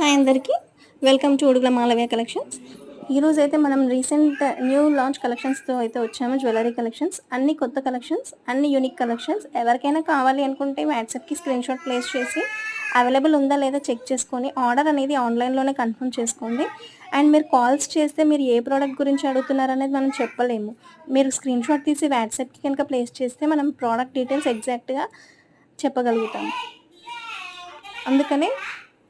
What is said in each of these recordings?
Hi అందరికీ welcome to Udugula Malaviya collections. ఈరోజు అయితే మనం రీసెంట్ న్యూ లాంచ్ కలెక్షన్స్తో అయితే వచ్చాము. జ్యువెలరీ కలెక్షన్స్ అన్ని కొత్త కలెక్షన్స్, అన్ని యూనిక్ కలెక్షన్స్. ఎవరికైనా కావాలి అనుకుంటే వాట్సాప్కి స్క్రీన్ షాట్ ప్లేస్ చేసి అవైలబుల్ ఉందా లేదా చెక్ చేసుకొని ఆర్డర్ అనేది ఆన్లైన్లోనే కన్ఫర్మ్ చేసుకోండి. అండ్ మీరు కాల్స్ చేస్తే మీరు ఏ ప్రోడక్ట్ గురించి అడుగుతున్నారు అనేది మనం చెప్పలేము. మీరు స్క్రీన్ షాట్ తీసి వాట్సాప్కి కనుక ప్లేస్ చేస్తే మనం ప్రోడక్ట్ డీటెయిల్స్ ఎగ్జాక్ట్గా చెప్పగలుగుతాము. అందుకనే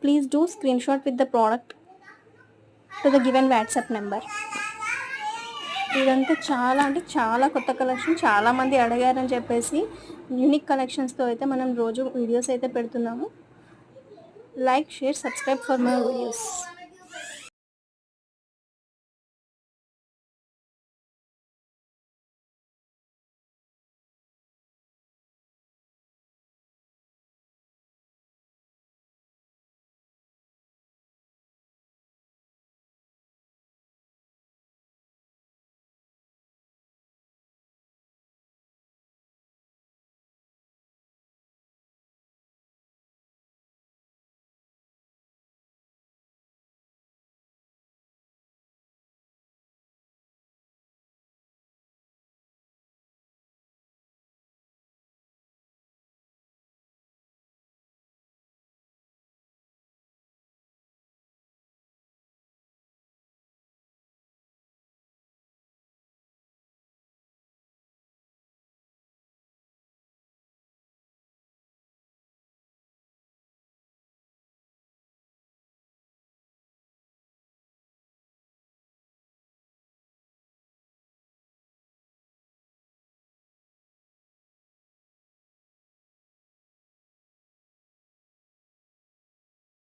please do screen shot with the product to the given WhatsApp number. ఇదంతా చాలా కొత్త కలెక్షన్, చాలామంది అడిగారని చెప్పేసి యూనిక్ కలెక్షన్స్తో అయితే మనం రోజు వీడియోస్ అయితే పెడుతున్నాము. Like, share, subscribe for my videos.